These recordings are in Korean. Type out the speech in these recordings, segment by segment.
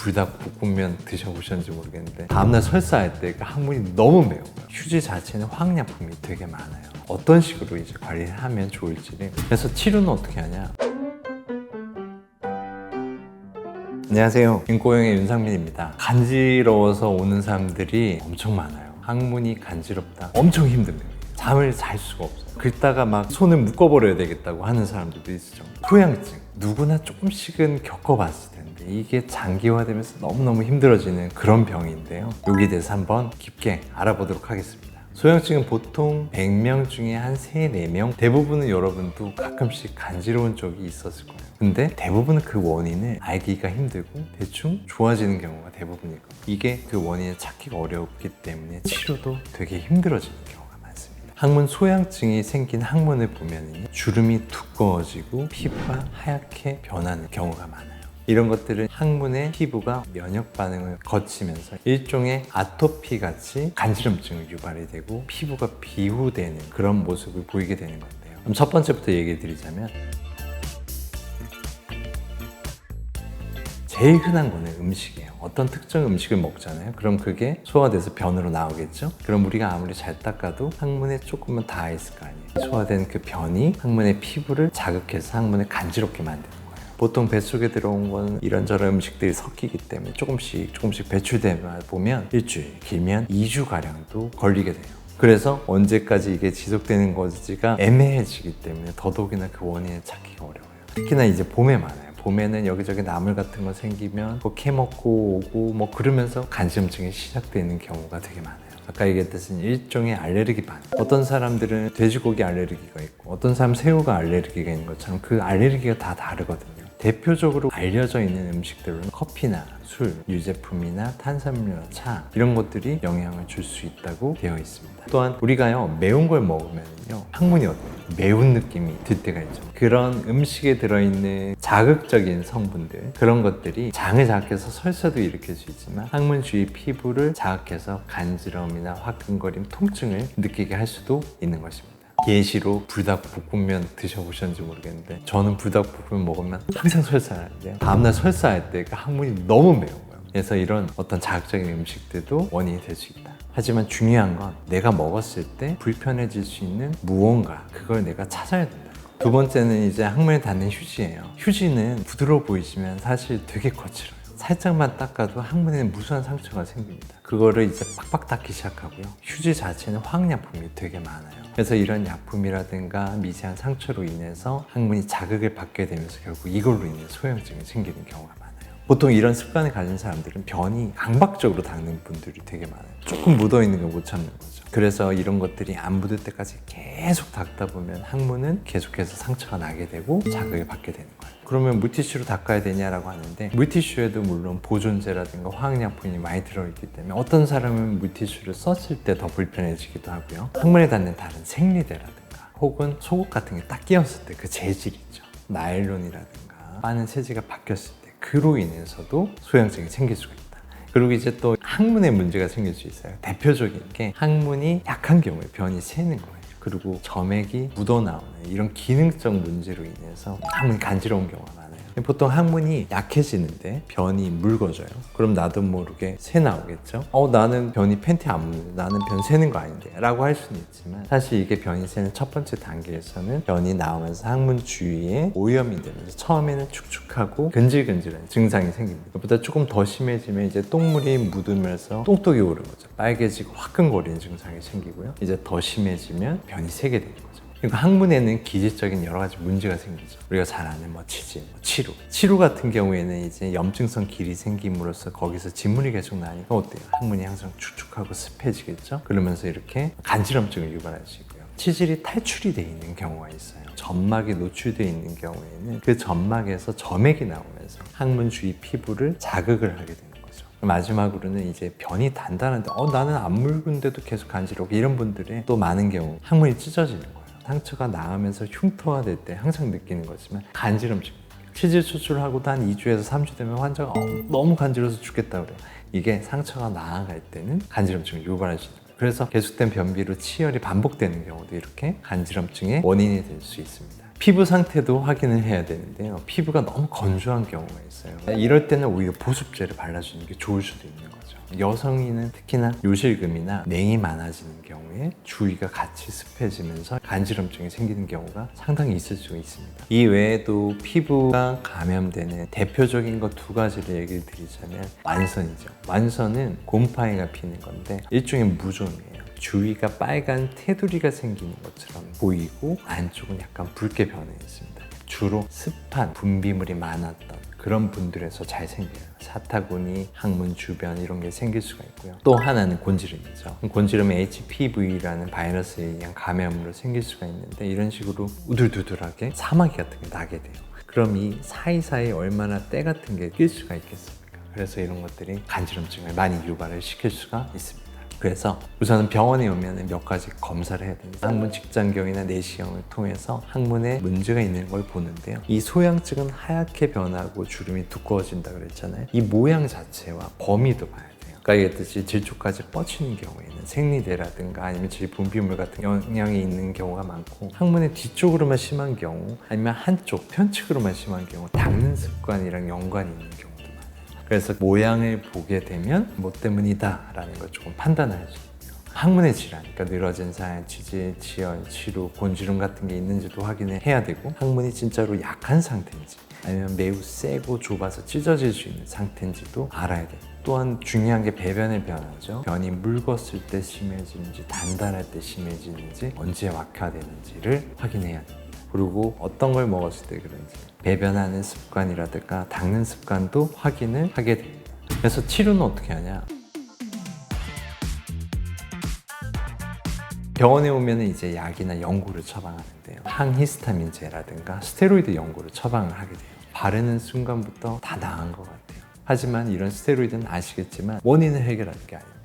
불닭볶음면 드셔보셨는지 모르겠는데 다음날 설사할 때 그 항문이 너무 매워요. 휴지 자체는 화학약품이 되게 많아요. 어떤 식으로 이제 관리를 하면 좋을지를. 그래서 치료는 어떻게 하냐? 안녕하세요, 인고영의 윤상민입니다. 간지러워서 오는 사람들이 엄청 많아요. 항문이 간지럽다, 엄청 힘듭니다. 잠을 잘 수가 없어요. 긁다가 막 손을 묶어버려야 되겠다고 하는 사람들도 있을 정도. 소양증, 누구나 조금씩은 겪어봤을 텐데 이게 장기화되면서 너무너무 힘들어지는 그런 병인데요, 여기에 대해서 한번 깊게 알아보도록 하겠습니다. 소양증은 보통 100명 중에 한 3, 4명, 대부분은 여러분도 가끔씩 간지러운 적이 있었을 거예요. 근데 대부분은 그 원인을 알기가 힘들고 대충 좋아지는 경우가 대부분일 거예요. 이게 그 원인을 찾기가 어렵기 때문에 치료도 되게 힘들어지는 경우가 많습니다. 항문 소양증이 생긴 항문을 보면 주름이 두꺼워지고 피부가 하얗게 변하는 경우가 많아요. 이런 것들은 항문의 피부가 면역 반응을 거치면서 일종의 아토피 같이 간지럼증을 유발이 되고 피부가 비후되는 그런 모습을 보이게 되는 건데요. 그럼 첫 번째부터 얘기해 드리자면, 제일 흔한 거는 음식이에요. 어떤 특정 음식을 먹잖아요. 그럼 그게 소화돼서 변으로 나오겠죠. 그럼 우리가 아무리 잘 닦아도 항문에 조금은 닿아 있을 거 아니에요. 소화된 그 변이 항문의 피부를 자극해서 항문을 간지럽게 만드는 거예요. 보통 뱃속에 들어온 건 이런저런 음식들이 섞이기 때문에 조금씩 배출되다 보면 일주일, 길면 2주가량도 걸리게 돼요. 그래서 언제까지 이게 지속되는 건지가 애매해지기 때문에 더더욱이나 그 원인을 찾기가 어려워요. 특히나 이제 봄에 많아요. 봄에는 여기저기 나물 같은 거 생기면 뭐 캐먹고 오고 뭐 그러면서 간지럼증이 시작되는 경우가 되게 많아요. 아까 얘기했듯이 일종의 알레르기 반. 어떤 사람들은 돼지고기 알레르기가 있고 어떤 사람은 새우가 알레르기가 있는 것처럼 그 알레르기가 다 다르거든요. 대표적으로 알려져 있는 음식들은 커피나 술, 유제품이나 탄산음료, 차 이런 것들이 영향을 줄 수 있다고 되어 있습니다. 또한 우리가요, 매운 걸 먹으면요 항문이 매운 느낌이 들 때가 있죠. 그런 음식에 들어있는 자극적인 성분들, 그런 것들이 장을 자극해서 설사도 일으킬 수 있지만 항문 주위 피부를 자극해서 간지러움이나 화끈거림, 통증을 느끼게 할 수도 있는 것입니다. 예시로 불닭볶음면 드셔보셨는지 모르겠는데 저는 불닭볶음면 먹으면 항상 설사하는데요, 다음날 설사할 때 그 항문이 너무 매운 거예요. 그래서 이런 어떤 자극적인 음식들도 원인이 될 수 있다. 하지만 중요한 건 내가 먹었을 때 불편해질 수 있는 무언가, 그걸 내가 찾아야 된다. 두 번째는 이제 항문에 닿는 휴지예요. 휴지는 부드러워 보이지만 사실 되게 거칠어요. 살짝만 닦아도 항문에는 무수한 상처가 생깁니다. 그거를 이제 빡빡 닦기 시작하고요. 휴지 자체는 화학약품이 되게 많아요. 그래서 이런 약품이라든가 미세한 상처로 인해서 항문이 자극을 받게 되면서 결국 이걸로 인해 소양증이 생기는 경우가 많아요. 보통 이런 습관을 가진 사람들은 변이 강박적으로 닦는 분들이 되게 많아요. 조금 묻어있는 거 못 참는 거죠. 그래서 이런 것들이 안 묻을 때까지 계속 닦다 보면 항문은 계속해서 상처가 나게 되고 자극을 받게 되는 거예요. 그러면 물티슈로 닦아야 되냐라고 하는데, 물티슈에도 물론 보존제라든가 화학약품이 많이 들어있기 때문에 어떤 사람은 물티슈를 썼을 때 더 불편해지기도 하고요. 항문에 닿는 다른 생리대라든가 혹은 속옷 같은 게 딱 끼었을 때 그 재질 있죠. 나일론이라든가 빠는 재질가 바뀌었을 때 그로 인해서도 소양증이 생길 수가 있다. 그리고 이제 또 항문에 문제가 생길 수 있어요. 대표적인 게 항문이 약한 경우에 변이 새는 거예요. 그리고 점액이 묻어나오는 이런 기능적 문제로 인해서 항문이 간지러운 경우가 많아요. 보통 항문이 약해지는데 변이 묽어져요. 그럼 나도 모르게 새 나오겠죠. 나는 변이 팬티 안 묻는데, 나는 변 새는 거 아닌데 라고 할 수는 있지만, 사실 이게 변이 새는 첫 번째 단계에서는 변이 나오면서 항문 주위에 오염이 되면서 처음에는 축축하고 근질근질한 증상이 생깁니다. 그보다 조금 더 심해지면 이제 똥물이 묻으면서 똥독이 오르는 거죠. 빨개지고 화끈거리는 증상이 생기고요. 이제 더 심해지면 변이 새게 되는 거죠. 그러니까 항문에는 기질적인 여러 가지 문제가 생기죠. 우리가 잘 아는 치질, 치루 같은 경우에는 이제 염증성 길이 생김으로써 거기서 진물이 계속 나니까 어때요? 항문이 항상 축축하고 습해지겠죠? 그러면서 이렇게 간지럼증을 유발할 수 있고요. 치질이 탈출이 돼 있는 경우가 있어요. 점막이 노출되어 있는 경우에는 그 점막에서 점액이 나오면서 항문 주위 피부를 자극을 하게 되는 거죠. 마지막으로는 이제 변이 단단한데 나는 안 묽은데도 계속 간지럽고, 이런 분들의 또 많은 경우 항문이 찢어지는 거예요. 상처가 나으면서 흉터화될 때 항상 느끼는 거지만 간지럼증. 치질 수술하고도 한 2주에서 3주 되면 환자가 너무 간지러워서 죽겠다 그래요. 이게 상처가 나아갈 때는 간지럼증을 유발할 수 있는 거예요. 그래서 계속된 변비로 치열이 반복되는 경우도 이렇게 간지럼증의 원인이 될 수 있습니다. 피부 상태도 확인을 해야 되는데요. 피부가 너무 건조한 경우가 있어요. 이럴 때는 오히려 보습제를 발라주는 게 좋을 수도 있는 거죠. 여성인은 특히나 요실금이나 냉이 많아지는 경우에 주위가 같이 습해지면서 간지럼증이 생기는 경우가 상당히 있을 수 있습니다. 이 외에도 피부가 감염되는 대표적인 것 두 가지를 얘기를 드리자면 완선이죠. 완선은 곰팡이가 피는 건데 일종의 무좀이에요. 주위가 빨간 테두리가 생기는 것처럼 보이고 안쪽은 약간 붉게 변해 있습니다. 주로 습한 분비물이 많았던 그런 분들에서 잘 생겨요. 사타구니, 항문 주변 이런 게 생길 수가 있고요. 또 하나는 곤지름이죠. 곤지름은 HPV라는 바이러스에 의한 감염으로 생길 수가 있는데 이런 식으로 우둘두둘하게 사마귀 같은 게 나게 돼요. 그럼 이 사이사이에 얼마나 때 같은 게 낄 수가 있겠습니까? 그래서 이런 것들이 간지럼증을 많이 유발을 시킬 수가 있습니다. 그래서 우선은 병원에 오면 몇 가지 검사를 해야 됩니다. 항문 직장경이나 내시경을 통해서 항문에 문제가 있는 걸 보는데요. 이 소양증은 하얗게 변하고 주름이 두꺼워진다 그랬잖아요. 이 모양 자체와 범위도 봐야 돼요. 아까 얘기했듯이 질초까지 뻗치는 경우에는 생리대라든가 아니면 질분비물 같은 영향이 있는 경우가 많고 항문의 뒤쪽으로만 심한 경우 아니면 한쪽 편측으로만 심한 경우 닦는 습관이랑 연관이 있는 경우 그래서 모양을 보게 되면 뭐 때문이다 라는 걸 조금 판단할 수 있고요. 항문의 질환, 그러니까 늘어진 살, 지질, 지혈, 치루, 곤지름 같은 게 있는지도 확인을 해야 되고 항문이 진짜로 약한 상태인지 아니면 매우 세고 좁아서 찢어질 수 있는 상태인지도 알아야 돼요. 또한 중요한 게 배변의 변화죠. 변이 묽었을 때 심해지는지 단단할 때 심해지는지 언제 악화되는지를 확인해야 돼요. 그리고 어떤 걸 먹었을 때 그런지 배변하는 습관이라든가 닦는 습관도 확인을 하게 됩니다. 그래서 치료는 어떻게 하냐? 병원에 오면 이제 약이나 연고를 처방하는데요. 항히스타민제라든가 스테로이드 연고를 처방을 하게 돼요. 바르는 순간부터 다 나은 것 같아요. 하지만 이런 스테로이드는 아시겠지만 원인을 해결하는 게 아닙니다.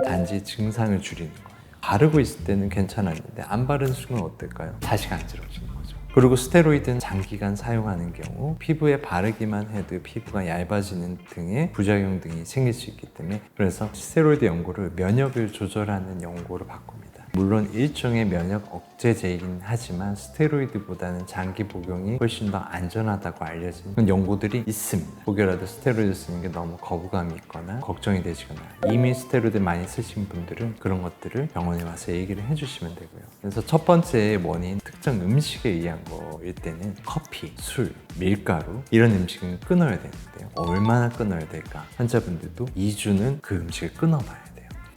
단지 증상을 줄이는 거예요. 바르고 있을 때는 괜찮았는데 안 바르는 순간 어떨까요? 다시 간지러워지는 거죠. 그리고 스테로이드는 장기간 사용하는 경우 피부에 바르기만 해도 피부가 얇아지는 등의 부작용 등이 생길 수 있기 때문에 그래서 스테로이드 연고를 면역을 조절하는 연고로 바꿉니다. 물론 일종의 면역 억제제이긴 하지만 스테로이드보다는 장기 복용이 훨씬 더 안전하다고 알려진 연고들이 있습니다. 혹여라도 스테로이드 쓰는 게 너무 거부감이 있거나 걱정이 되시거나 이미 스테로이드 많이 쓰신 분들은 그런 것들을 병원에 와서 얘기를 해주시면 되고요. 그래서 첫 번째 원인 특정 음식에 의한 거일 때는 커피, 술, 밀가루 이런 음식은 끊어야 되는데요. 얼마나 끊어야 될까? 환자분들도 2주는 그 음식을 끊어봐야 돼요.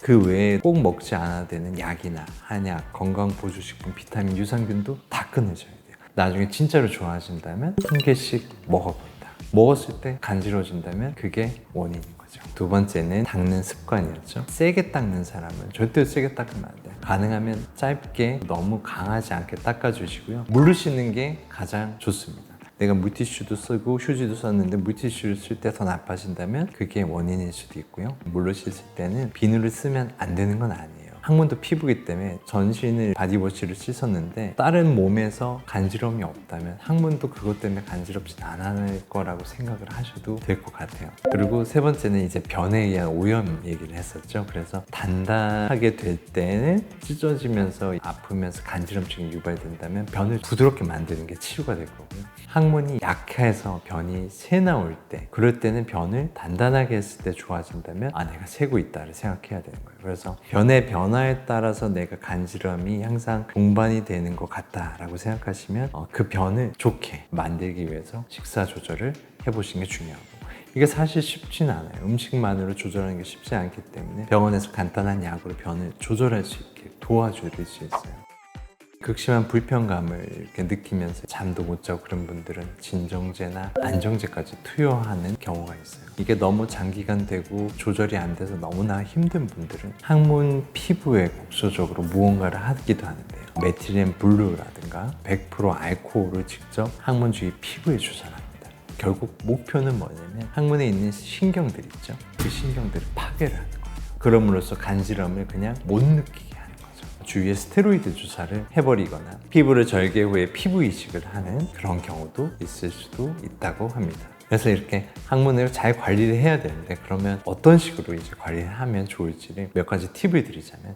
그 외에 꼭 먹지 않아야 되는 약이나 한약, 건강보조식품, 비타민, 유산균도 다 끊어줘야 돼요. 나중에 진짜로 좋아하신다면 한 개씩 먹어본다. 먹었을 때 간지러워진다면 그게 원인인 거죠. 두 번째는 닦는 습관이었죠. 세게 닦는 사람은 절대 세게 닦으면 안 돼요. 가능하면 짧게 너무 강하지 않게 닦아주시고요. 물을 씻는 게 가장 좋습니다. 내가 물티슈도 쓰고 휴지도 썼는데 물티슈를 쓸 때 더 나빠진다면 그게 원인일 수도 있고요. 물로 씻을 때는 비누를 쓰면 안 되는 건 아니에요. 항문도 피부이기 때문에 전신을 바디워시를 씻었는데 다른 몸에서 간지러움이 없다면 항문도 그것 때문에 간지럽진 않을 거라고 생각을 하셔도 될 것 같아요. 그리고 세 번째는 이제 변에 의한 오염 얘기를 했었죠. 그래서 단단하게 될 때는 찢어지면서 아프면서 간지럼증이 유발된다면 변을 부드럽게 만드는 게 치료가 될 거고요. 항문이 약해서 변이 새 나올 때 그럴 때는 변을 단단하게 했을 때 좋아진다면 내가 새고 있다를 생각해야 되는 거예요. 그래서 변의 변화에 따라서 내가 간지럼이 항상 동반이 되는 것 같다라고 생각하시면 그 변을 좋게 만들기 위해서 식사 조절을 해보시는 게 중요하고 이게 사실 쉽진 않아요. 음식만으로 조절하는 게 쉽지 않기 때문에 병원에서 간단한 약으로 변을 조절할 수 있게 도와줄 수 있어요. 극심한 불편감을 이렇게 느끼면서 잠도 못 자고 그런 분들은 진정제나 안정제까지 투여하는 경우가 있어요. 이게 너무 장기간 되고 조절이 안 돼서 너무나 힘든 분들은 항문 피부에 국소적으로 무언가를 하기도 하는데요. 메틸렌 블루라든가 100% 알코올을 직접 항문 주위 피부에 주사를 합니다. 결국 목표는 뭐냐면 항문에 있는 신경들 있죠. 그 신경들을 파괴를 하는 거예요. 그럼으로써 간지럼을 그냥 못 느끼게 주위에 스테로이드 주사를 해버리거나 피부를 절개 후에 피부 이식을 하는 그런 경우도 있을 수도 있다고 합니다. 그래서 이렇게 항문을 잘 관리를 해야 되는데 그러면 어떤 식으로 이제 관리를 하면 좋을지를 몇 가지 팁을 드리자면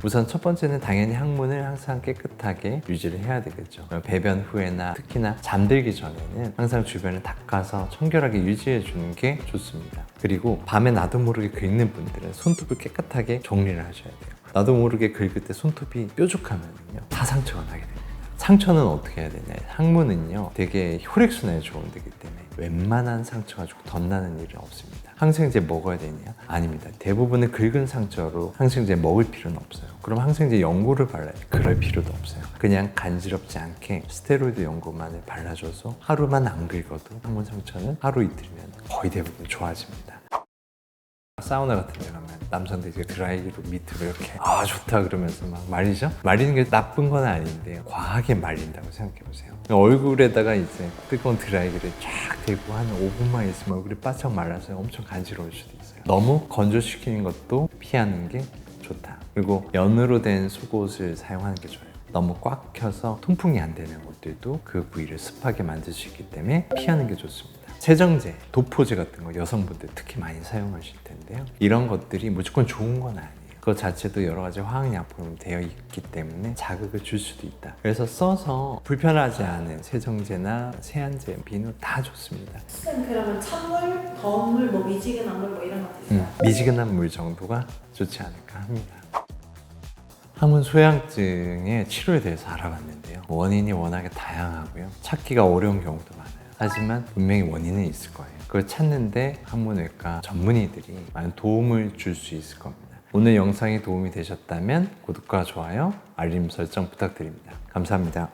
우선 첫 번째는 당연히 항문을 항상 깨끗하게 유지를 해야 되겠죠. 배변 후에나 특히나 잠들기 전에는 항상 주변을 닦아서 청결하게 유지해 주는 게 좋습니다. 그리고 밤에 나도 모르게 긁는 분들은 손톱을 깨끗하게 정리를 하셔야 돼요. 나도 모르게 긁을 때 손톱이 뾰족하면요 다 상처가 나게 됩니다. 상처는 어떻게 해야 되냐? 항문은요 되게 혈액순환이 좋은 데기 때문에 웬만한 상처 가지고 덧나는 일은 없습니다. 항생제 먹어야 되냐? 아닙니다. 대부분은 긁은 상처로 항생제 먹을 필요는 없어요. 그럼 항생제 연고를 발라야 돼요? 그럴 필요도 없어요. 그냥 간지럽지 않게 스테로이드 연고만을 발라줘서 하루만 안 긁어도 항문 상처는 하루 이틀이면 거의 대부분 좋아집니다. 사우나 같은 데 가면 남성들이 드라이기로 밑으로 이렇게 좋다 그러면서 막 말리죠? 말리는 게 나쁜 건 아닌데 과하게 말린다고 생각해 보세요. 얼굴에다가 이제 뜨거운 드라이기를 쫙 대고 한 5분만 있으면 얼굴이 바짝 말라서 엄청 간지러울 수도 있어요. 너무 건조시키는 것도 피하는 게 좋다. 그리고 연으로 된 속옷을 사용하는 게 좋아요. 너무 꽉 켜서 통풍이 안 되는 옷들도 그 부위를 습하게 만들 수 있기 때문에 피하는 게 좋습니다. 세정제, 도포제 같은 거 여성분들 특히 많이 사용하실 텐데요. 이런 것들이 무조건 좋은 건 아니에요. 그것 자체도 여러 가지 화학약품으로 되어 있기 때문에 자극을 줄 수도 있다. 그래서 써서 불편하지 않은 세정제나 세안제, 비누 다 좋습니다. 선생님 그러면 찬물, 더운 물, 뭐 미지근한 물 뭐 이런 것도 있어요? 미지근한 물 정도가 좋지 않을까 합니다. 항문 소양증의 치료에 대해서 알아봤는데요. 원인이 워낙에 다양하고요. 찾기가 어려운 경우도 많아요. 하지만 분명히 원인은 있을 거예요. 그걸 찾는데 항문외과 전문의들이 많은 도움을 줄 수 있을 겁니다. 오늘 영상이 도움이 되셨다면 구독과 좋아요, 알림 설정 부탁드립니다. 감사합니다.